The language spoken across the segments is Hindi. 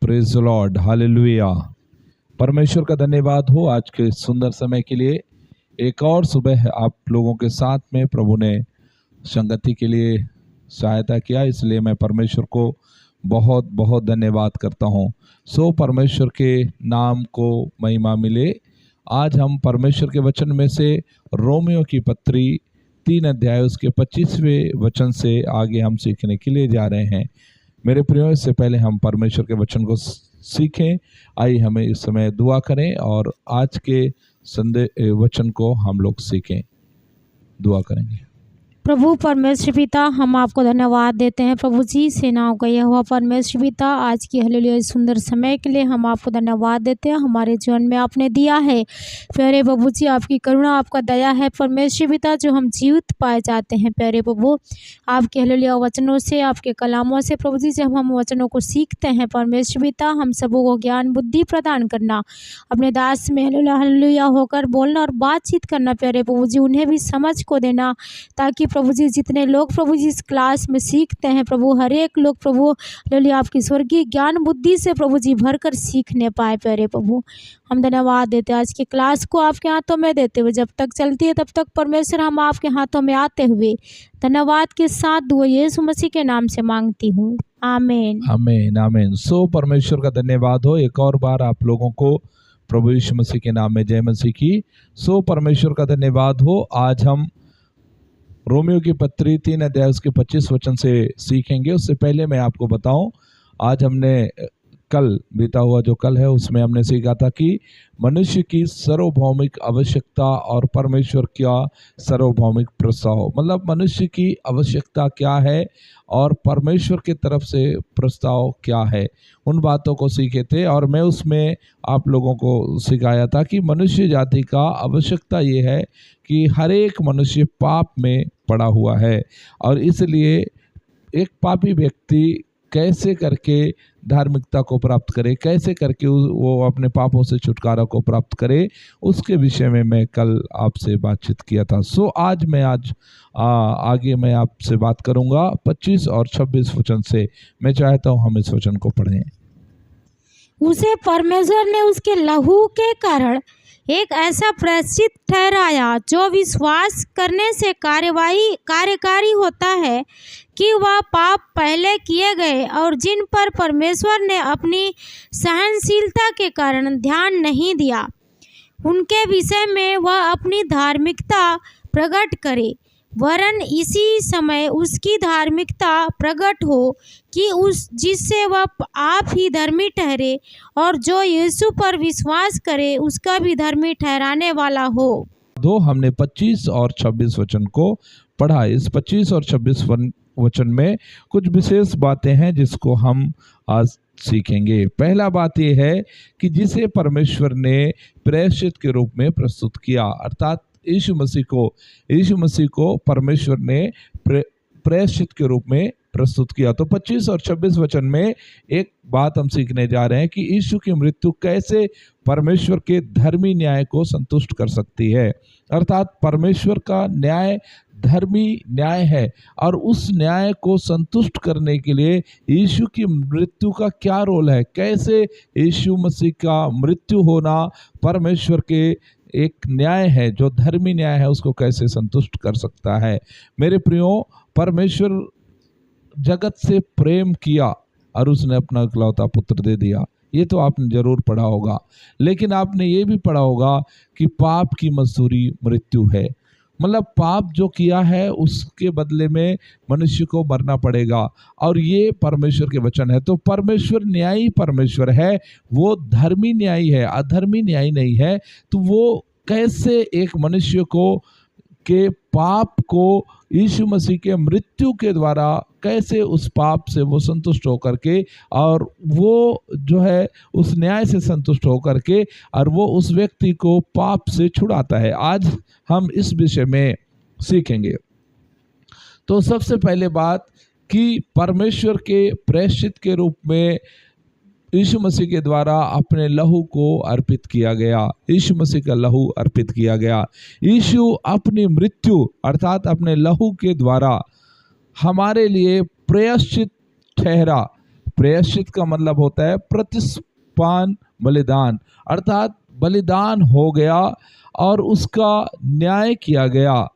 Praise the Lord, hallelujah. परमेश्वर का धन्यवाद हो आज के सुंदर समय के लिए। एक और सुबह आप लोगों के साथ में प्रभु ने संगति के लिए सहायता किया, इसलिए मैं परमेश्वर को बहुत बहुत धन्यवाद करता हूँ। सो परमेश्वर के नाम को महिमा मिले। आज हम परमेश्वर के वचन में से रोमियो की पत्री 3 अध्याय उसके 25वें वचन से आगे हम सीखने के लिए जा रहे हैं। मेरे प्रियो, इससे पहले हम परमेश्वर के वचन को सीखें, आइए हमें इस समय दुआ करें और आज के वचन को हम लोग सीखें। दुआ करेंगे। प्रभु परमेश्वर पिता, हम आपको धन्यवाद देते हैं प्रभु जी, सेनाओं का यहोवा परमेश्वर पिता, आज की हालेलुया सुंदर समय के लिए हम आपको धन्यवाद देते हैं। हमारे जीवन में आपने दिया है प्यारे प्रभु जी, आपकी करुणा आपका दया है परमेश्वर पिता, जो हम जीवित पाए जाते हैं प्यारे प्रभु। आपके हालेलुया वचनों से, आपके कलामों से प्रभु जी, जब हम वचनों को सीखते हैं परमेश्वर पिता, हम सबों को ज्ञान बुद्धि प्रदान करना, अपने दास में हालेलुया हालेलुया होकर बोलना और बातचीत करना प्यारे प्रभु जी, उन्हें भी समझ को देना, ताकि प्रभु जी जितने लोग प्रभु जी इस क्लास में सीखते हैं प्रभु, हर एक लोग प्रभु हालेलुया आपकी स्वर्गीय ज्ञान बुद्धि से प्रभु जी भरकर सीखने पाए प्यारे प्रभु। हम धन्यवाद देते हैं आज की क्लास को आपके हाथों में देते हुए, जब तक चलती है तब तक परमेश्वर हम आपके हाथों में आते हुए धन्यवाद के साथ दुआ यीशु मसीह के नाम से मांगती हूँ, आमीन आमीन आमीन। सो परमेश्वर का धन्यवाद हो एक और बार आप लोगों को प्रभु यीशु मसीह के नाम में जय मसीह की। सो परमेश्वर का धन्यवाद हो। आज हम रोमियो की पत्री 3 अध्याय उसके 25 वचन से सीखेंगे। उससे पहले मैं आपको बताऊं, आज हमने कल बीता हुआ जो कल है उसमें हमने सीखा था कि मनुष्य की सार्वभौमिक आवश्यकता और परमेश्वर का सार्वभौमिक प्रस्ताव, मतलब मनुष्य की आवश्यकता क्या है और परमेश्वर की तरफ से प्रस्ताव क्या है, उन बातों को सीखे थे। और मैं उसमें आप लोगों को सिखाया था कि मनुष्य जाति का आवश्यकता ये है कि हर एक मनुष्य पाप में पड़ा हुआ है और इसलिए एक पापी व्यक्ति कैसे करके धार्मिकता को प्राप्त करे, कैसे करके वो अपने पापों से छुटकारा को प्राप्त करे, उसके विषय में मैं कल आपसे बातचीत किया था। सो आज आगे मैं आपसे बात करूंगा 25 और 26 वचन से। मैं चाहता हूं हम इस वचन को पढ़ें। उसे परमेश्वर ने उसके लहू के कारण एक ऐसा प्रायश्चित ठहराया जो विश्वास करने से कार्यकारी होता है कि वह पाप पहले किए गए और जिन पर परमेश्वर ने अपनी सहनशीलता के कारण ध्यान नहीं दिया, उनके विषय में वह अपनी धार्मिकता प्रकट करे, वरन इसी समय उसकी धार्मिकता प्रकट हो कि जिससे वह आप ही धर्मी ठहरे और जो यीशु पर विश्वास करे उसका भी धर्मी ठहराने वाला हो। हमने 25 और 26 वचन को पढ़ा। इस 25 और 26 वचन में कुछ विशेष बातें हैं जिसको हम आज सीखेंगे। पहला बात यह है कि जिसे परमेश्वर ने प्रायश्चित के रूप में प्रस्तुत किया, अर्थात यीशु मसीह को परमेश्वर ने प्रायश्चित के रूप में प्रस्तुत किया। तो 25 और 26 वचन में एक बात हम सीखने जा रहे हैं कि यीशु की मृत्यु कैसे परमेश्वर के धर्मी न्याय को संतुष्ट कर सकती है। अर्थात परमेश्वर का न्याय धर्मी न्याय है और उस न्याय को संतुष्ट करने के लिए यीशु की मृत्यु का क्या रोल है, कैसे यीशु मसीह का मृत्यु होना परमेश्वर के एक न्याय है, जो धर्मी न्याय है, उसको कैसे संतुष्ट कर सकता है। मेरे प्रियो, परमेश्वर जगत से प्रेम किया और उसने अपना इकलौता पुत्र दे दिया, ये तो आपने जरूर पढ़ा होगा। लेकिन आपने ये भी पढ़ा होगा कि पाप की मजदूरी मृत्यु है, मतलब पाप जो किया है उसके बदले में मनुष्य को मरना पड़ेगा, और ये परमेश्वर के वचन है। तो परमेश्वर न्यायी परमेश्वर है, वो धर्मी न्यायी है, अधर्मी न्यायी नहीं है। तो वो कैसे एक मनुष्य के पाप को यीशु मसीह के मृत्यु के द्वारा कैसे उस पाप से वो संतुष्ट होकर के, और वो जो है उस न्याय से संतुष्ट होकर के, और वो उस व्यक्ति को पाप से छुड़ाता है, आज हम इस विषय में सीखेंगे। तो सबसे पहले बात कि परमेश्वर के प्रायश्चित के रूप में यीशु मसीह के द्वारा अपने लहू को अर्पित किया गया, यीशु मसीह का लहू अर्पित किया गया। यीशु अपनी मृत्यु अर्थात अपने लहू के द्वारा हमारे लिए प्रायश्चित ठहरा, प्रायश्चित का मतलब होता है प्रतिस्पान बलिदान, अर्थात बलिदान हो गया और उसका न्याय किया गया।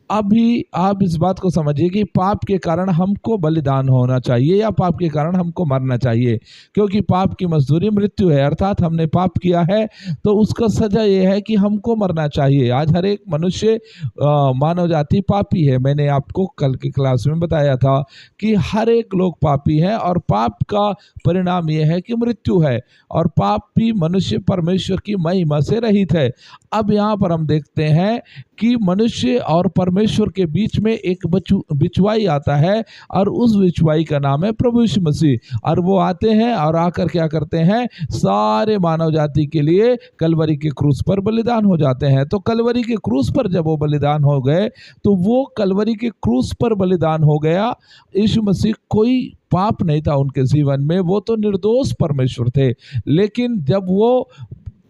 अभी आप इस बात को समझिए कि पाप के कारण हमको बलिदान होना चाहिए या पाप के कारण हमको मरना चाहिए, क्योंकि पाप की मजदूरी मृत्यु है, अर्थात हमने पाप किया है तो उसका सजा ये है कि हमको मरना चाहिए। आज हर एक मनुष्य मानव जाति पापी है। मैंने आपको कल की क्लास में बताया था कि हर एक लोग पापी हैं और पाप का परिणाम यह है कि मृत्यु है, और पापी मनुष्य परमेश्वर की महिमा से रहित है। अब यहाँ पर हम देखते हैं कि मनुष्य और परमेश्वर के बीच में एक बिचवाई आता है, और उस बिचवाई का नाम है प्रभु यीशु मसीह। और वो आते हैं और आकर क्या करते हैं, सारे मानव जाति के लिए कलवरी के क्रूस पर बलिदान हो जाते हैं। तो कलवरी के क्रूस पर जब वो बलिदान हो गए, तो वो कलवरी के क्रूस पर बलिदान हो गया। यीशु मसीह कोई पाप नहीं था उनके जीवन में, वो तो निर्दोष परमेश्वर थे। लेकिन जब वो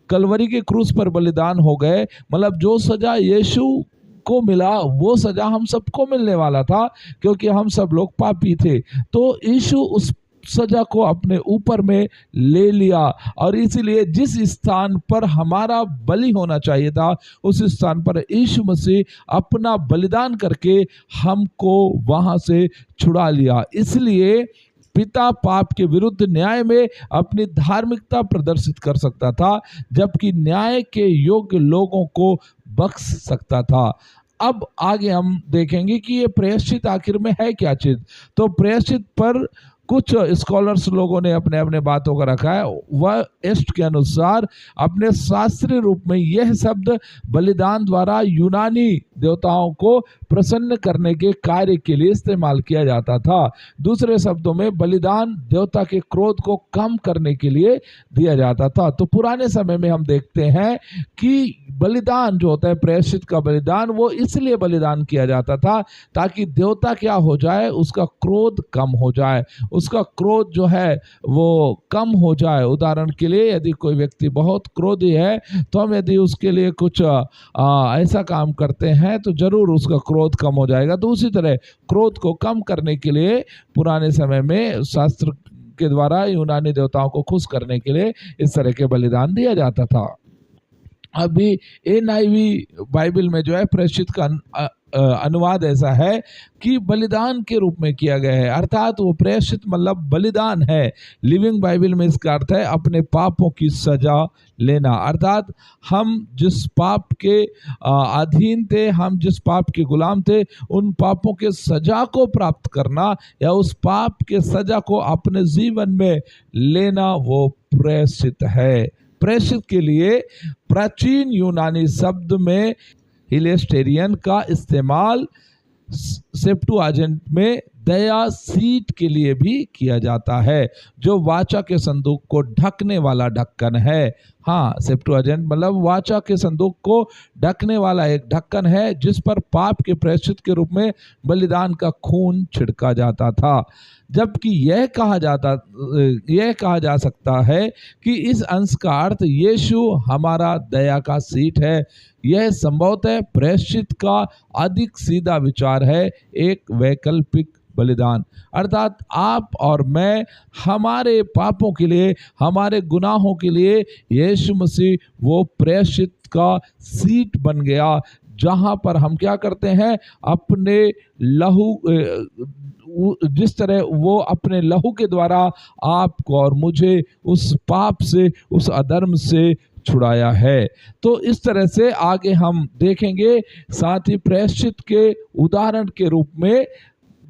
कलवरी के क्रूस पर बलिदान हो गए, मतलब जो सजा यीशु को मिला वो सजा हम सबको मिलने वाला था, क्योंकि हम सब लोग पापी थे। तो यीशु उस सजा को अपने ऊपर में ले लिया, और इसीलिए जिस स्थान पर हमारा बलि होना चाहिए था उस स्थान पर यीशु मसीह अपना बलिदान करके हमको वहां से छुड़ा लिया। इसलिए पिता पाप के विरुद्ध न्याय में अपनी धार्मिकता प्रदर्शित कर सकता था, जबकि न्याय के योग्य लोगों को बख्श सकता था। अब आगे हम देखेंगे कि ये प्रायश्चित आखिर में है क्या चीज। तो प्रायश्चित पर कुछ स्कॉलर्स लोगों ने अपने अपने बातों का रखा है। वह एस्ट के अनुसार अपने शास्त्रीय रूप में यह शब्द बलिदान द्वारा यूनानी देवताओं को प्रसन्न करने के कार्य के लिए इस्तेमाल किया जाता था। दूसरे शब्दों में बलिदान देवता के क्रोध को कम करने के लिए दिया जाता था। तो पुराने समय में हम देखते हैं कि बलिदान जो होता है, प्रायश्चित का बलिदान, वो इसलिए बलिदान किया जाता था ताकि देवता क्या हो जाए, उसका क्रोध कम हो जाए, उसका क्रोध जो है वो कम हो जाए। उदाहरण के लिए यदि कोई व्यक्ति बहुत क्रोधी है तो हम यदि उसके लिए कुछ ऐसा काम करते हैं तो जरूर उसका क्रोध कम हो जाएगा। तो उसी तरह क्रोध को कम करने के लिए पुराने समय में शास्त्र के द्वारा यूनानी देवताओं को खुश करने के लिए इस तरह के बलिदान दिया जाता था। अभी NIV बाइबल में जो है प्रायश्चित का अनुवाद ऐसा है कि बलिदान के रूप में किया गया है, अर्थात वो प्रायश्चित मतलब बलिदान है। लिविंग बाइबल में इसका अर्थ है अपने पापों की सजा लेना, अर्थात हम जिस पाप के अधीन थे, हम जिस पाप के गुलाम थे, उन पापों के सजा को प्राप्त करना या उस पाप के सजा को अपने जीवन में लेना, वो प्रायश्चित है। प्रायश्चित के लिए प्राचीन यूनानी शब्द में हिलेस्टेरियन का इस्तेमाल सेप्टुअजिंट में दया सीट के लिए भी किया जाता है, जो वाचा के संदूक को ढकने वाला ढक्कन है। हाँ, सेप्टुअजिंट मतलब वाचा के संदूक को ढकने वाला एक ढक्कन है, जिस पर पाप के प्रायश्चित के रूप में बलिदान का खून छिड़का जाता था। जबकि यह कहा जा सकता है कि इस अंश का अर्थ यीशु हमारा दया का सीट है। यह संभवतः प्रायश्चित का अधिक सीधा विचार है, एक वैकल्पिक बलिदान, अर्थात आप और मैं हमारे पापों के लिए, हमारे गुनाहों के लिए यीशु मसीह वो प्रायश्चित का सीट बन गया, जहां पर हम क्या करते हैं, अपने लहू, जिस तरह वो अपने लहू के द्वारा आपको और मुझे उस पाप से, उस अधर्म से छुड़ाया है। तो इस तरह से आगे हम देखेंगे। साथ ही प्रायश्चित के उदाहरण के रूप में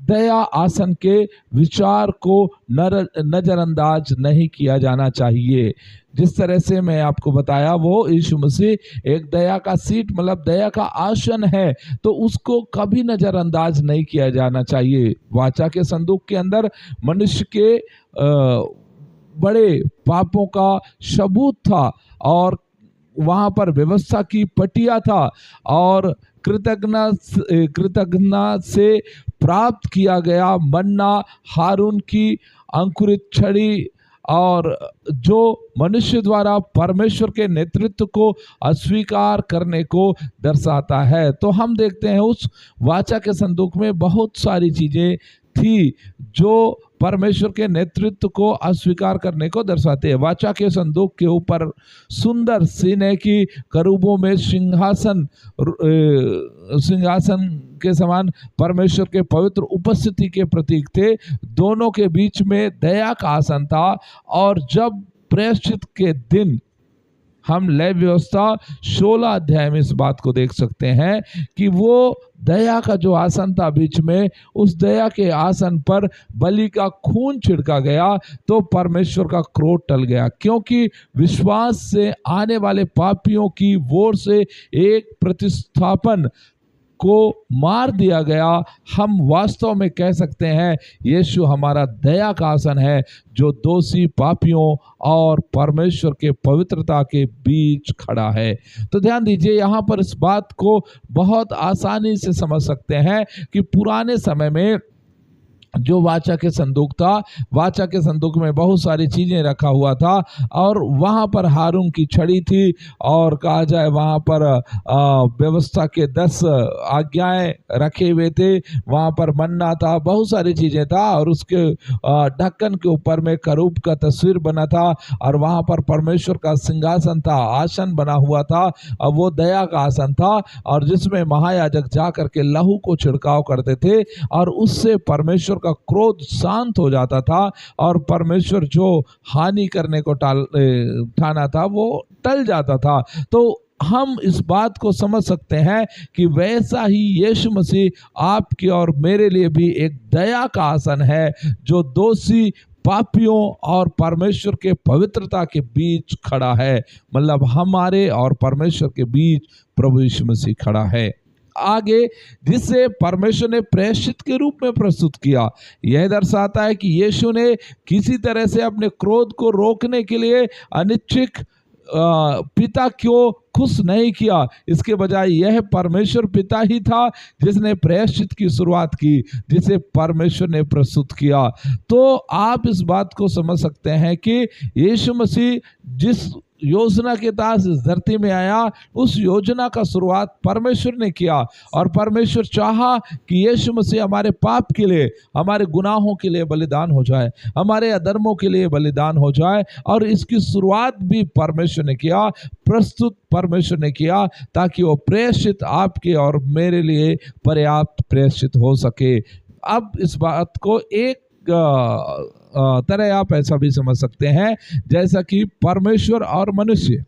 दया आसन के विचार को नजरअंदाज नहीं किया जाना चाहिए। जिस तरह से मैं आपको बताया, वो यीशु मसीह एक दया का सीट मतलब दया का आसन है, तो उसको कभी नजरअंदाज नहीं किया जाना चाहिए। वाचा के संदूक के अंदर मनुष्य के बड़े पापों का सबूत था, और वहां पर व्यवस्था की पटिया था, और कृतज्ञता से प्राप्त किया गया मन्ना, हारून की अंकुरित छड़ी, और जो मनुष्य द्वारा परमेश्वर के नेतृत्व को अस्वीकार करने को दर्शाता है। तो हम देखते हैं उस वाचा के संदूक में बहुत सारी चीजें थी जो परमेश्वर के नेतृत्व को अस्वीकार करने को दर्शाते हैं। वाचा के संदूक के ऊपर सुंदर सीने की करूबों में सिंहासन के समान परमेश्वर के पवित्र उपस्थिति के प्रतीक थे। दोनों के बीच में दया का आसन था। और जब प्रायश्चित के दिन हम लय व्यवस्था 16 अध्याय में इस बात को देख सकते हैं कि वो दया का जो आसन था बीच में, उस दया के आसन पर बलि का खून छिड़का गया तो परमेश्वर का क्रोध टल गया, क्योंकि विश्वास से आने वाले पापियों की ओर से एक प्रतिस्थापन को मार दिया गया। हम वास्तव में कह सकते हैं यीशु हमारा दया का आसन है, जो दोषी पापियों और परमेश्वर के पवित्रता के बीच खड़ा है। तो ध्यान दीजिए, यहाँ पर इस बात को बहुत आसानी से समझ सकते हैं कि पुराने समय में जो वाचा के संदूक था, वाचा के संदूक में बहुत सारी चीजें रखा हुआ था और वहां पर हारून की छड़ी थी और कहा जाए वहां पर व्यवस्था के 10 आज्ञाएं रखे हुए थे। वहां पर मन्ना था, बहुत सारी चीजें था और उसके ढक्कन के ऊपर में करूब का तस्वीर बना था और वहां पर परमेश्वर का सिंहासन था, आसन बना हुआ था। अब वो दया का आसन था और जिसमें महायाजक जा करके लहू को छिड़काव करते थे और उससे परमेश्वर का क्रोध शांत हो जाता था और परमेश्वर जो हानि करने को ठाना था वो टल जाता था। तो हम इस बात को समझ सकते हैं कि वैसा ही यीशु मसीह आपके और मेरे लिए भी एक दया का आसन है, जो दोषी पापियों और परमेश्वर के पवित्रता के बीच खड़ा है। मतलब हमारे और परमेश्वर के बीच प्रभु यीशु मसीह खड़ा है। आगे, जिसे परमेश्वर ने प्रायश्चित के रूप में प्रस्तुत किया, यह दर्शाता है कि यीशु ने किसी तरह से अपने क्रोध को रोकने के लिए अनिच्छिक पिता क्यों खुश नहीं किया। इसके बजाय यह परमेश्वर पिता ही था जिसने प्रायश्चित की शुरुआत की, जिसे परमेश्वर ने प्रस्तुत किया। तो आप इस बात को समझ सकते हैं कि यीशु मसीह जिस योजना के तहत इस धरती में आया, उस योजना का शुरुआत परमेश्वर ने किया और परमेश्वर चाहा कि यीशु मसीह हमारे पाप के लिए, हमारे गुनाहों के लिए बलिदान हो जाए, हमारे अधर्मों के लिए बलिदान हो जाए। और इसकी शुरुआत भी परमेश्वर ने किया, प्रस्तुत परमेश्वर ने किया, ताकि वो प्रायश्चित आपके और मेरे लिए पर्याप्त प्रायश्चित हो सके। अब इस बात को एक तरह आप ऐसा भी समझ सकते हैं जैसा कि परमेश्वर और मनुष्य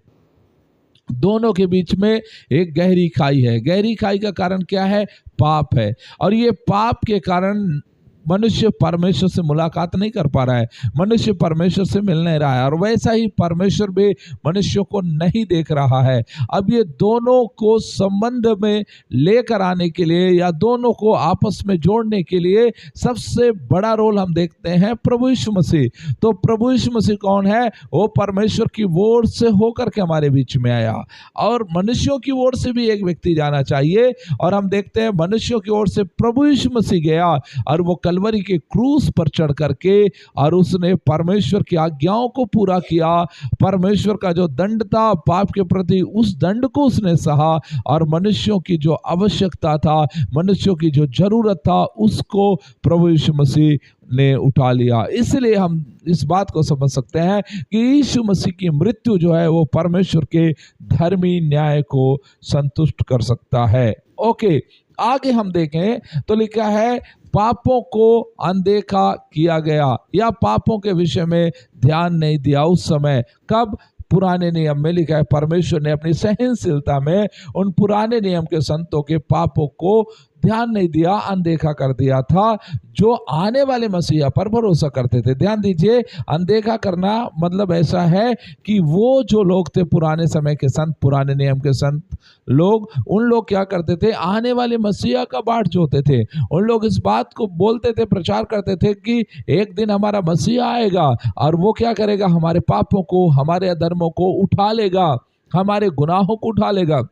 दोनों के बीच में एक गहरी खाई है। गहरी खाई का कारण क्या है? पाप है। और ये पाप के कारण मनुष्य परमेश्वर से मुलाकात नहीं कर पा रहा है, मनुष्य परमेश्वर से मिल नहीं रहा है और वैसा ही परमेश्वर भी मनुष्यों को नहीं देख रहा है। अब ये दोनों को संबंध में लेकर आने के लिए या दोनों को आपस में जोड़ने के लिए सबसे बड़ा रोल हम देखते हैं प्रभु यीशु मसीह। तो प्रभु यीशु मसीह कौन है? वो परमेश्वर की ओर से होकर के हमारे बीच में आया और मनुष्यों की ओर से भी एक व्यक्ति जाना चाहिए। और हम देखते हैं मनुष्यों की ओर से प्रभु यीशु मसीह गया और वो कलवरी के क्रूस पर चढ़ करके और उसने परमेश्वर की आज्ञाओं को पूरा किया। परमेश्वर का जो दंड था पाप के प्रति, उस दंड को उसने सहा और मनुष्यों की जो आवश्यकता था, मनुष्यों की जो जरूरत था, उसको प्रभु यीशु मसीह ने उठा लिया। इसलिए हम इस बात को समझ सकते हैं कि यीशु मसीह की मृत्यु जो है वो परमेश्वर के धर्मी न्याय को संतुष्ट कर सकता है। ओके, आगे हम देखें तो लिखा है पापों को अनदेखा किया गया या पापों के विषय में ध्यान नहीं दिया उस समय। कब? पुराने नियम में लिखा है परमेश्वर ने अपनी सहनशीलता में उन पुराने नियम के संतों के पापों को ध्यान नहीं दिया, अनदेखा कर दिया था, जो आने वाले मसीहा पर भरोसा करते थे। ध्यान दीजिए, अनदेखा करना मतलब ऐसा है कि वो जो लोग थे पुराने समय के संत, पुराने नियम के संत लोग, उन लोग क्या करते थे? आने वाले मसीहा का बाट जोते थे। उन लोग इस बात को बोलते थे, प्रचार करते थे कि एक दिन हमारा मसीहा आएगा और वो क्या करेगा? हमारे पापों को, हमारे अधर्मों को उठा लेगा, हमारे गुनाहों को उठा लेगा।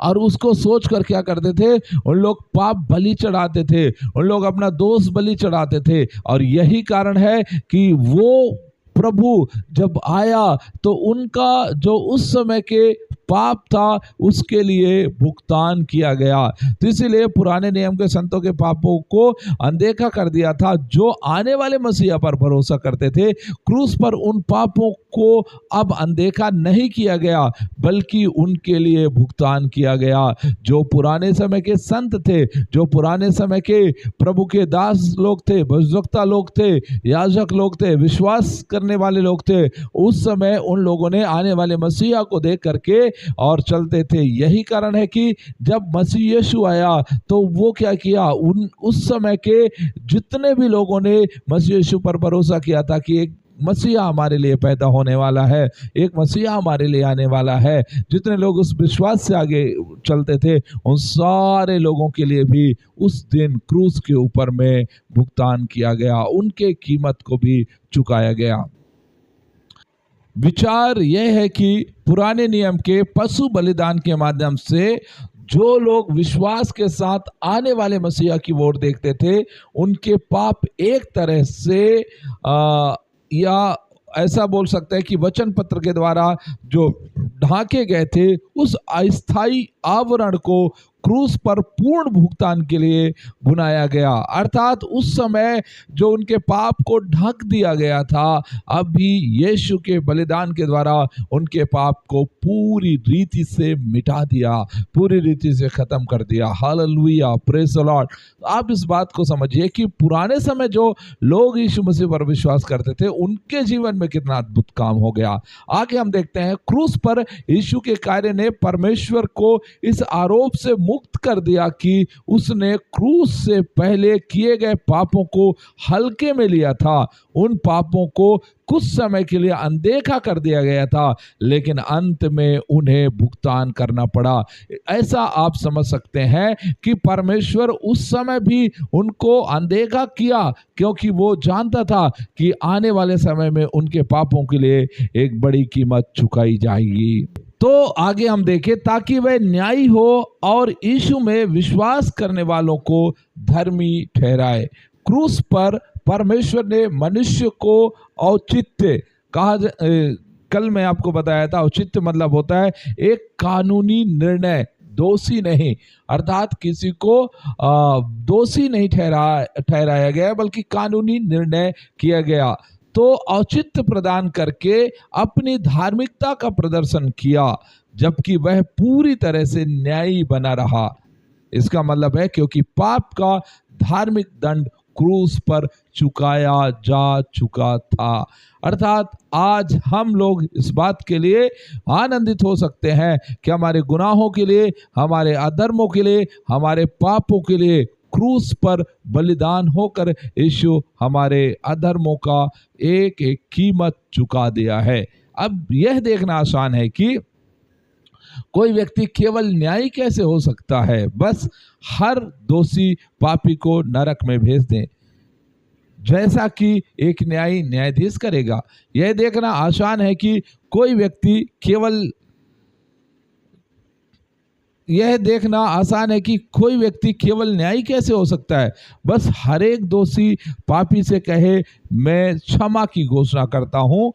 और उसको सोच कर क्या करते थे? उन लोग पाप बलि चढ़ाते थे, उन लोग अपना दोष बलि चढ़ाते थे। और यही कारण है कि वो प्रभु जब आया तो उनका जो उस समय के पाप था उसके लिए भुगतान किया गया। तो इसीलिए पुराने नियम के संतों के पापों को अनदेखा कर दिया था। जो आने वाले मसीहा पर भरोसा करते थे, क्रूस पर उन पापों को अब अनदेखा नहीं किया गया, बल्कि उनके लिए भुगतान किया गया। जो पुराने समय के संत थे, जो पुराने समय के प्रभु के दास लोग थे, भविष्यवक्ता लोग थे, याजक लोग थे, विश्वास करने वाले लोग थे, उस समय उन लोगों ने आने वाले मसीहा को देख करके और चलते थे। यही कारण है कि जब मसीह यीशु आया तो वो क्या किया, उस समय के जितने भी लोगों ने मसीह यीशु पर भरोसा किया था कि एक मसीहा हमारे लिए पैदा होने वाला है, एक मसीहा हमारे लिए आने वाला है, जितने लोग उस विश्वास से आगे चलते थे, उन सारे लोगों के लिए भी उस दिन क्रूस के ऊपर में भुगतान किया गया, उनके कीमत को भी चुकाया गया। विचार यह है कि पुराने नियम के पशु बलिदान के माध्यम से जो लोग विश्वास के साथ आने वाले मसीहा की ओर देखते थे, उनके पाप एक तरह से या ऐसा बोल सकते हैं कि वचन पत्र के द्वारा जो ढांके गए थे, उस अस्थाई आवरण को क्रूस पर पूर्ण भुगतान के लिए बुनाया गया। अर्थात उस समय जो उनके पाप को ढक दिया गया था, अभी यीशु के बलिदान के द्वारा उनके पाप को पूरी रीति से मिटा दिया, पूरी रीति से खत्म कर दिया। Hallelujah, praise the Lord. आप इस बात को समझिए कि पुराने समय जो लोग यीशु मसीह पर विश्वास करते थे, उनके जीवन में कितना अद्भुत काम हो गया। आगे हम देखते हैं, क्रूस पर यीशु के कार्य ने परमेश्वर को इस आरोप से मुक्त कर दिया कि उसने क्रूस से पहले किए गए पापों को हल्के में लिया था। उन पापों को कुछ समय के लिए अनदेखा कर दिया गया था, लेकिन अंत में उन्हें भुगतान करना पड़ा। ऐसा आप समझ सकते हैं कि परमेश्वर उस समय भी उनको अनदेखा किया, क्योंकि वो जानता था कि आने वाले समय में उनके पापों के लिए एक बड़ी कीमत चुकाई जाएगी। तो आगे हम देखें, ताकि वह न्यायी हो और यीशु में विश्वास करने वालों को धर्मी ठहराए। क्रूस पर परमेश्वर ने मनुष्य को औचित्य कहा, कल मैं आपको बताया था, औचित्य मतलब होता है एक कानूनी निर्णय, दोषी नहीं, अर्थात किसी को दोषी नहीं ठहराया गया, बल्कि कानूनी निर्णय किया गया। तो औचित्य प्रदान करके अपनी धार्मिकता का प्रदर्शन किया, जबकि वह पूरी तरह से न्यायी बना रहा। इसका मतलब है क्योंकि पाप का धार्मिक दंड क्रूस पर चुकाया जा चुका था। अर्थात आज हम लोग इस बात के लिए आनंदित हो सकते हैं कि हमारे गुनाहों के लिए, हमारे अधर्मों के लिए, हमारे पापों के लिए क्रूस पर बलिदान होकर यीशु हमारे अधर्मों का एक एक कीमत चुका दिया है। अब यह देखना आसान है कि कोई व्यक्ति केवल न्यायी कैसे हो सकता है। बस हर दोषी पापी को नरक में भेज दें, जैसा कि एक न्यायी न्यायाधीश करेगा। यह देखना आसान है कि कोई व्यक्ति केवल यह देखना आसान है कि कोई व्यक्ति केवल न्यायी कैसे हो सकता है। बस हर एक दोषी पापी से कहे, मैं क्षमा की घोषणा करता हूं।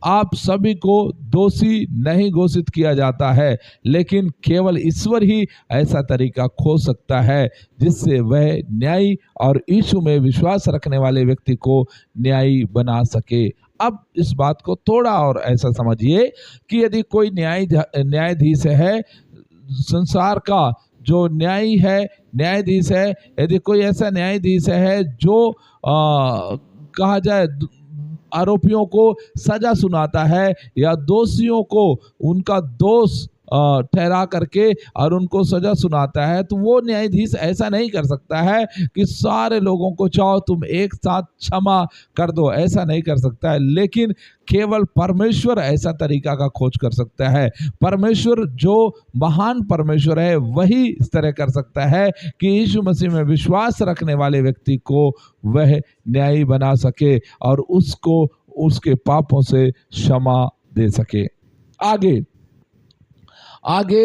आप सभी को दोषी नहीं घोषित किया जाता है, लेकिन केवल ईश्वर ही ऐसा तरीका खोज सकता है जिससे वह न्यायी और यीशु में विश्वास रखने वाले व्यक्ति को न्यायी बना सके। अब इस बात को थोड़ा और ऐसा समझिए कि यदि कोई न्यायाधीश है, संसार का जो न्यायी है, न्यायाधीश है, यदि कोई ऐसा न्यायाधीश है जो कहा जाए आरोपियों को सजा सुनाता है या दोषियों को उनका दोष ठहरा करके और उनको सजा सुनाता है, तो वो न्यायाधीश ऐसा नहीं कर सकता है कि सारे लोगों को चाहो तुम एक साथ क्षमा कर दो, ऐसा नहीं कर सकता है। लेकिन केवल परमेश्वर ऐसा तरीका का खोज कर सकता है। परमेश्वर जो महान परमेश्वर है, वही इस तरह कर सकता है कि यीशु मसीह में विश्वास रखने वाले व्यक्ति को वह न्यायी बना सके और उसको उसके पापों से क्षमा दे सके। आगे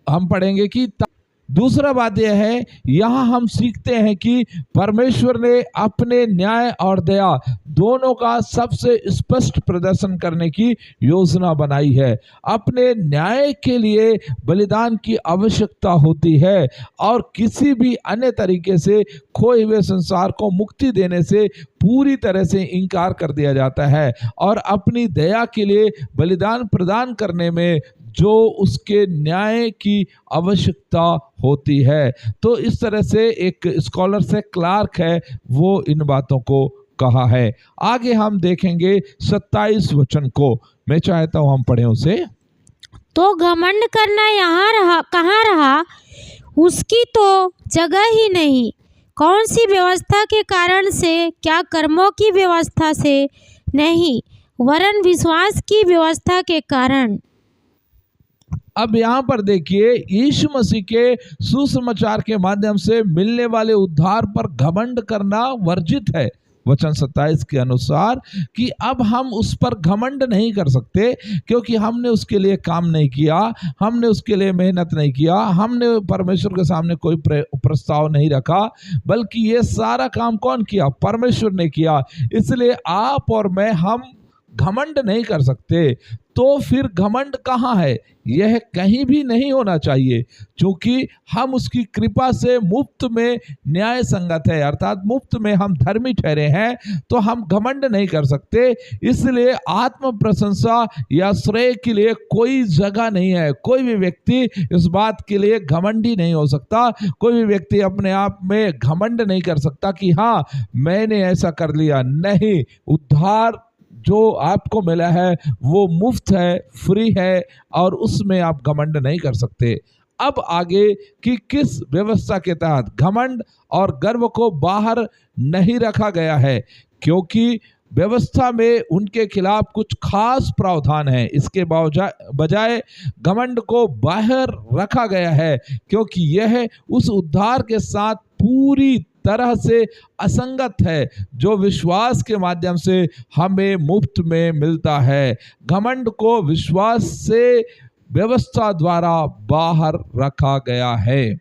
हम पढ़ेंगे कि दूसरा बात यह है, यहाँ हम सीखते हैं कि परमेश्वर ने अपने न्याय और दया दोनों का सबसे स्पष्ट प्रदर्शन करने की योजना बनाई है। अपने न्याय के लिए बलिदान की आवश्यकता होती है और किसी भी अन्य तरीके से खोए हुए संसार को मुक्ति देने से पूरी तरह से इनकार कर दिया जाता है और अपनी दया के लिए बलिदान प्रदान करने में जो उसके न्याय की आवश्यकता होती है। तो इस तरह से एक स्कॉलर से क्लार्क है, वो इन बातों को कहा है। आगे हम देखेंगे 27 वचन को, मैं चाहता हूं हम पढ़ें उसे। तो घमंड करना यहाँ रहा, कहाँ रहा, उसकी तो जगह ही नहीं। कौन सी व्यवस्था के कारण से? क्या कर्मों की व्यवस्था से? नहीं, वरन विश्वास की व्यवस्था के कारण। अब यहाँ पर देखिए, यीशु मसीह के सुसमाचार के माध्यम से मिलने वाले उद्धार पर घमंड करना वर्जित है। वचन 27 के अनुसार कि अब हम उस पर घमंड नहीं कर सकते, क्योंकि हमने उसके लिए काम नहीं किया, हमने उसके लिए मेहनत नहीं किया, हमने परमेश्वर के सामने कोई प्रस्ताव नहीं रखा, बल्कि ये सारा काम कौन किया? परमेश्वर ने किया। इसलिए आप और मैं, हम घमंड नहीं कर सकते। तो फिर घमंड कहाँ है? यह कहीं भी नहीं होना चाहिए, क्योंकि हम उसकी कृपा से मुफ्त में न्याय संगत है, अर्थात मुफ्त में हम धर्मी ठहरे हैं, तो हम घमंड नहीं कर सकते। इसलिए आत्म प्रशंसा या श्रेय के लिए कोई जगह नहीं है। कोई भी व्यक्ति इस बात के लिए घमंडी नहीं हो सकता। कोई भी व्यक्ति अपने आप में घमंड नहीं कर सकता कि हाँ मैंने ऐसा कर लिया। नहीं, उद्धार जो आपको मिला है वो मुफ्त है, फ्री है, और उसमें आप घमंड नहीं कर सकते। अब आगे कि किस व्यवस्था के तहत घमंड और गर्व को बाहर नहीं रखा गया है, क्योंकि व्यवस्था में उनके खिलाफ कुछ खास प्रावधान है। इसके बजाय घमंड को बाहर रखा गया है, क्योंकि यह उस उद्धार के साथ पूरी तरह से असंगत है जो विश्वास के माध्यम से हमें मुफ्त में मिलता है। घमंड को विश्वास से व्यवस्था द्वारा बाहर रखा गया है।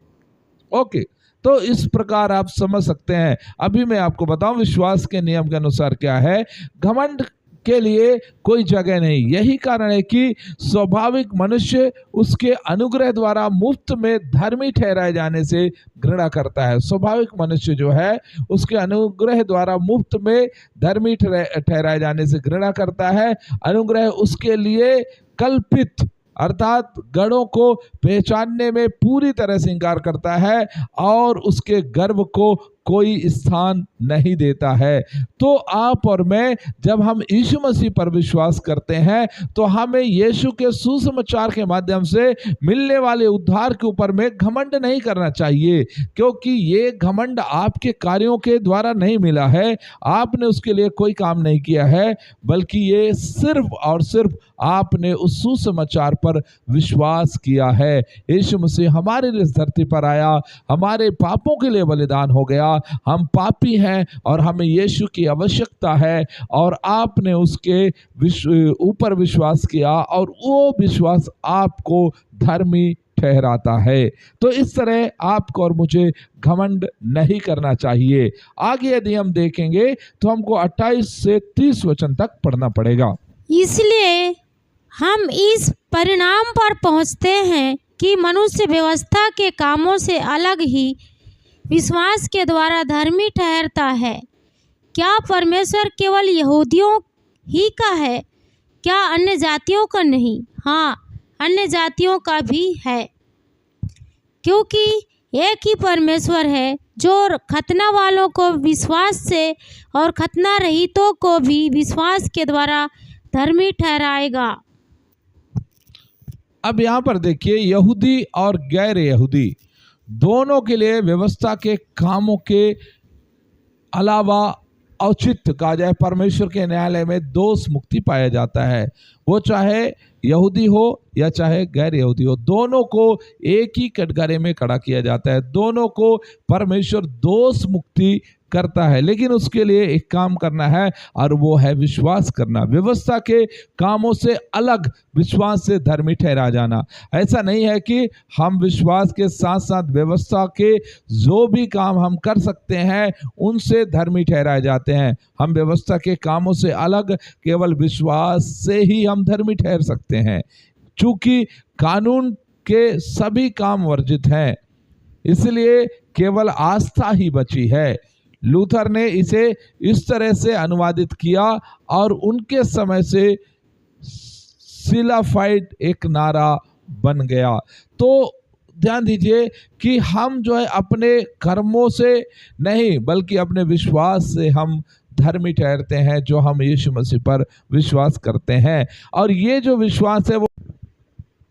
ओके, तो इस प्रकार आप समझ सकते हैं। अभी मैं आपको बताऊं विश्वास के नियम के अनुसार क्या है। घमंड के लिए कोई जगह नहीं। यही कारण है कि स्वाभाविक मनुष्य उसके अनुग्रह द्वारा मुफ्त में धर्मी ठहराए जाने से घृणा करता है। स्वाभाविक मनुष्य जो है उसके अनुग्रह द्वारा मुफ्त में धर्मी ठहराए जाने से घृणा करता है। अनुग्रह उसके लिए कल्पित अर्थात गणों को पहचानने में पूरी तरह से इंकार करता है और उसके गर्व को कोई स्थान नहीं देता है। तो आप और मैं जब हम यीशु मसीह पर विश्वास करते हैं तो हमें यीशु के सुसमाचार के माध्यम से मिलने वाले उद्धार के ऊपर में घमंड नहीं करना चाहिए, क्योंकि ये घमंड आपके कार्यों के द्वारा नहीं मिला है, आपने उसके लिए कोई काम नहीं किया है, बल्कि ये सिर्फ और सिर्फ आपने उस सुसमाचार पर विश्वास किया है। यीशु मसीह हमारे लिए इस धरती पर आया, हमारे पापों के लिए बलिदान हो गया। हम पापी हैं और हमें यीशु की आवश्यकता है, और आपने उसके ऊपर विश्वास किया और वो विश्वास आपको धर्मी ठहराता है। तो इस तरह आपको और मुझे घमंड नहीं करना चाहिए। आगे यदि हम देखेंगे तो हमको 28 से 30 वचन तक पढ़ना पड़ेगा। इसलिए हम इस परिणाम पर पहुंचते हैं कि मनुष्य व्यवस्था के कामों से अलग ही विश्वास के द्वारा धर्मी ठहरता है। क्या परमेश्वर केवल यहूदियों ही का है? क्या अन्य जातियों का नहीं? हाँ, अन्य जातियों का भी है, क्योंकि एक ही परमेश्वर है जो खतना वालों को विश्वास से और खतना रहितों को भी विश्वास के द्वारा धर्मी ठहराएगा। अब यहाँ पर देखिए, यहूदी और गैर यहूदी दोनों के लिए व्यवस्था के कामों के अलावा औचित्य कहा जाए परमेश्वर के न्यायालय में दोष मुक्ति पाया जाता है। वो चाहे यहूदी हो या चाहे गैर यहूदी हो, दोनों को एक ही कटघरे में खड़ा किया जाता है। दोनों को परमेश्वर दोष मुक्ति करता है, लेकिन उसके लिए एक काम करना है और वो है विश्वास करना। व्यवस्था के कामों से अलग विश्वास से धर्मी ठहरा जाना। ऐसा नहीं है कि हम विश्वास के साथ साथ व्यवस्था के जो भी काम हम कर सकते हैं उनसे धर्मी ठहराए जाते हैं। हम व्यवस्था के कामों से अलग केवल विश्वास से ही हम धर्मी ठहर सकते हैं। चूंकि कानून के सभी काम वर्जित हैं, इसलिए केवल आस्था ही बची है। लूथर ने इसे इस तरह से अनुवादित किया और उनके समय से सिलाफाइड एक नारा बन गया। तो ध्यान दीजिए कि हम जो है अपने कर्मों से नहीं बल्कि अपने विश्वास से हम धर्मी ठहरते हैं, जो हम यीशु मसीह पर विश्वास करते हैं। और ये जो विश्वास है वो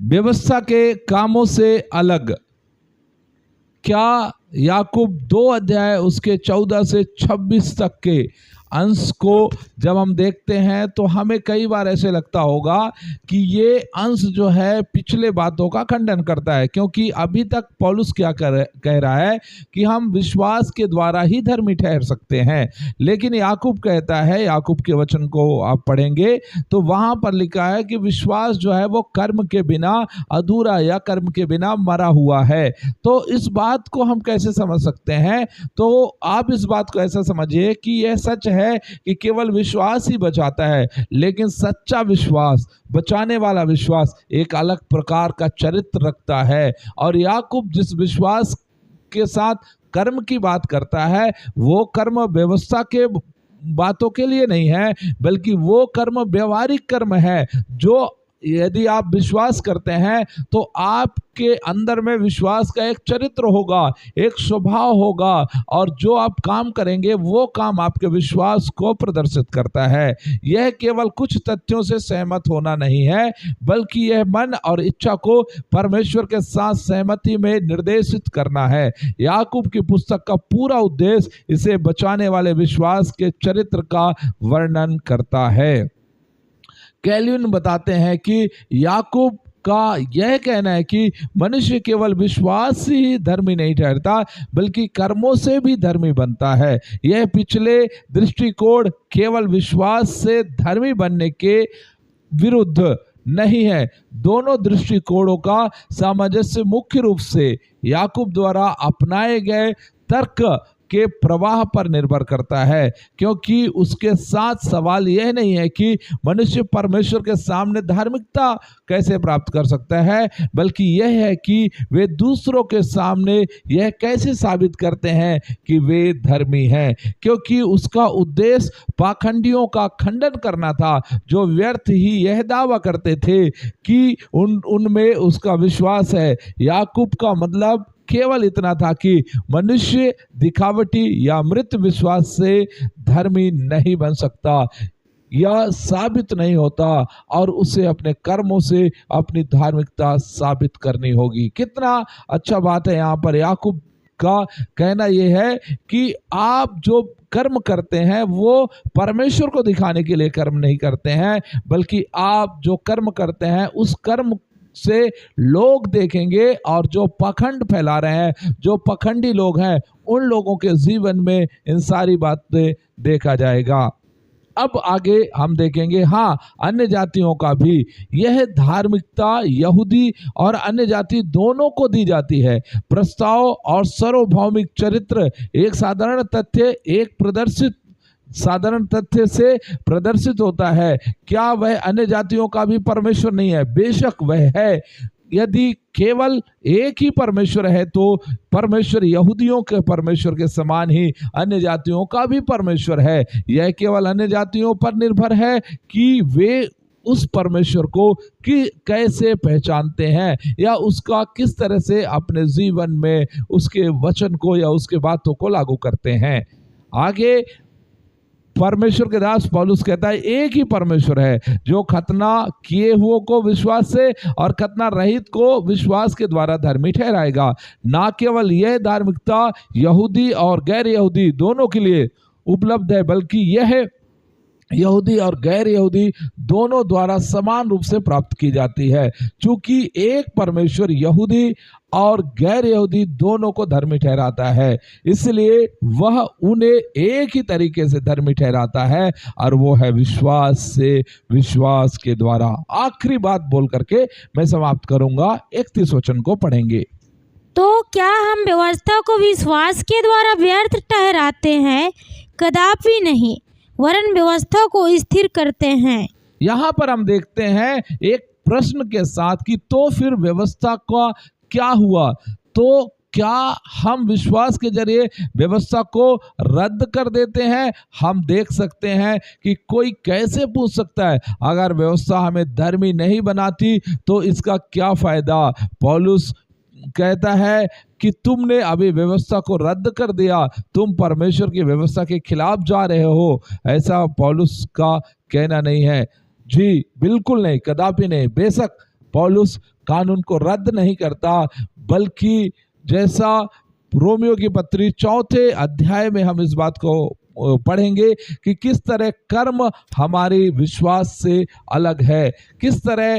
व्यवस्था के कामों से अलग। क्या याकूब 2 अध्याय उसके 14 से 26 तक के अंश को जब हम देखते हैं तो हमें कई बार ऐसे लगता होगा कि ये अंश जो है पिछले बातों का खंडन करता है, क्योंकि अभी तक पौलुस क्या कह रहा है कि हम विश्वास के द्वारा ही धर्मी ठहर सकते हैं। लेकिन याकूब कहता है, याकूब के वचन को आप पढ़ेंगे तो वहां पर लिखा है कि विश्वास जो है वो कर्म के बिना अधूरा या कर्म के बिना मरा हुआ है। तो इस बात को हम कैसे समझ सकते हैं? तो आप इस बात को ऐसा समझिए कि यह सच है कि केवल विश्वास ही बचाता है, लेकिन सच्चा विश्वास, बचाने वाला विश्वास एक अलग प्रकार का चरित्र रखता है। और याकूब जिस विश्वास के साथ कर्म की बात करता है वो कर्म व्यवस्था के बातों के लिए नहीं है, बल्कि वो कर्म व्यवहारिक कर्म है। जो यदि आप विश्वास करते हैं तो आपके अंदर में विश्वास का एक चरित्र होगा, एक स्वभाव होगा, और जो आप काम करेंगे वो काम आपके विश्वास को प्रदर्शित करता है। यह केवल कुछ तथ्यों से सहमत होना नहीं है, बल्कि यह मन और इच्छा को परमेश्वर के साथ सहमति में निर्देशित करना है। याकूब की पुस्तक का पूरा उद्देश्य इसे बचाने वाले विश्वास के चरित्र का वर्णन करता है। कैल्विन बताते हैं कि याकूब का यह कहना है कि मनुष्य केवल विश्वास से ही धर्मी नहीं ठहरता, बल्कि कर्मों से भी धर्मी बनता है। यह पिछले दृष्टिकोण केवल विश्वास से धर्मी बनने के विरुद्ध नहीं है। दोनों दृष्टिकोणों का सामंजस्य मुख्य रूप से याकूब द्वारा अपनाए गए तर्क के प्रवाह पर निर्भर करता है, क्योंकि उसके साथ सवाल यह नहीं है कि मनुष्य परमेश्वर के सामने धार्मिकता कैसे प्राप्त कर सकता है, बल्कि यह है कि वे दूसरों के सामने यह कैसे साबित करते हैं कि वे धर्मी हैं। क्योंकि उसका उद्देश्य पाखंडियों का खंडन करना था, जो व्यर्थ ही यह दावा करते थे कि उनमें उसका विश्वास है। याकूब का मतलब केवल इतना था कि मनुष्य दिखावटी या मृत विश्वास से धर्मी नहीं बन सकता या साबित नहीं होता, और उसे अपने कर्मों से अपनी धार्मिकता साबित करनी होगी। कितना अच्छा बात है। यहाँ पर याकूब का कहना यह है कि आप जो कर्म करते हैं वो परमेश्वर को दिखाने के लिए कर्म नहीं करते हैं, बल्कि आप जो कर्म करते हैं उस कर्म से लोग देखेंगे, और जो पाखंड फैला रहे हैं, जो पखंडी लोग हैं, उन लोगों के जीवन में इन सारी बातें देखा जाएगा। अब आगे हम देखेंगे, हाँ, अन्य जातियों का भी यह धार्मिकता यहूदी और अन्य जाति दोनों को दी जाती है। प्रस्ताव और सार्वभौमिक चरित्र एक साधारण तथ्य से प्रदर्शित होता है। क्या वह अन्य जातियों का भी परमेश्वर नहीं है? बेशक वह है। यदि केवल एक ही परमेश्वर है तो परमेश्वर यहूदियों के परमेश्वर के समान ही अन्य जातियों का भी परमेश्वर है। यह केवल अन्य जातियों पर निर्भर है कि वे उस परमेश्वर को कैसे पहचानते हैं या उसका किस तरह से अपने जीवन में उसके वचन को या उसके बातों को लागू करते हैं। आगे परमेश्वर के दास पौलुस कहता है, एक ही परमेश्वर है जो खतना किए हुए को विश्वास से और खतना रहित को विश्वास के द्वारा धर्मी ठहराएगा। ना केवल यह धार्मिकता यहूदी और गैर यहूदी दोनों के लिए उपलब्ध है, बल्कि यह यहूदी और गैर यहूदी दोनों द्वारा समान रूप से प्राप्त की जाती है। चूंकि एक परमेश्वर यहूदी और गैर यहूदी दोनों को धर्मी ठहराता है, इसलिए वह उन्हें एक ही तरीके से धर्मी ठहराता है, और वो है विश्वास के द्वारा। आखिरी बात बोल करके मैं समाप्त करूंगा। 31 वचन को पढ़ेंगे। तो क्या हम व्यवस्था को विश्वास के द्वारा व्यर्थ ठहराते हैं? कदापि नहीं, वरन व्यवस्था को स्थिर करते हैं। यहाँ पर हम देखते हैं एक प्रश्न के साथ कि तो फिर व्यवस्था का क्या हुआ? तो क्या हम विश्वास के जरिए व्यवस्था को रद्द कर देते हैं? हम देख सकते हैं कि कोई कैसे पूछ सकता है, अगर व्यवस्था हमें धर्मी नहीं बनाती तो इसका क्या फायदा? पौलुस कहता है कि तुमने अभी व्यवस्था को रद्द कर दिया, तुम परमेश्वर की व्यवस्था के खिलाफ जा रहे हो। ऐसा पौलुस का कहना नहीं है। जी बिल्कुल नहीं, कदापि नहीं। बेशक पौलुस कानून को रद्द नहीं करता, बल्कि जैसा रोमियो की पत्री 4 अध्याय में हम इस बात को पढ़ेंगे कि किस तरह कर्म हमारी विश्वास से अलग है। किस तरह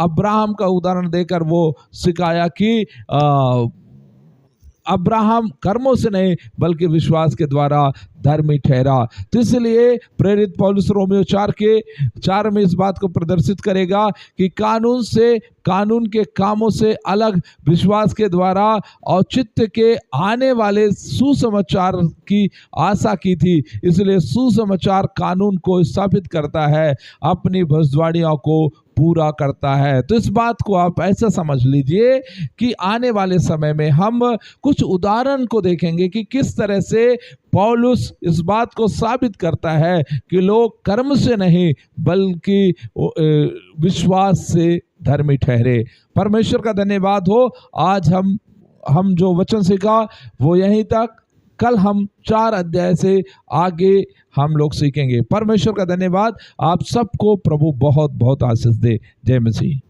अब्राहम का उदाहरण देकर वो सिखाया कि अब्राहम कर्मों से नहीं बल्कि विश्वास के द्वारा धर्मी ठहरा। तो इसलिए प्रेरित पौलुस रोमियो 4 में इस बात को प्रदर्शित करेगा कि कानून के कामों से अलग विश्वास के द्वारा औचित्य के आने वाले सुसमाचार की आशा की थी। इसलिए सुसमाचार कानून को स्थापित करता है, अपनी भविष्यवाणियों को पूरा करता है। तो इस बात को आप ऐसा समझ लीजिए कि आने वाले समय में हम कुछ उदाहरण को देखेंगे कि किस तरह से पौलुस इस बात को साबित करता है कि लोग कर्म से नहीं बल्कि विश्वास से धर्मी ठहरे। परमेश्वर का धन्यवाद हो। आज हम जो वचन सीखा वो यहीं तक। कल हम 4 अध्याय से आगे हम लोग सीखेंगे। परमेश्वर का धन्यवाद। आप सबको प्रभु बहुत बहुत आशीष दे। जय मसीह।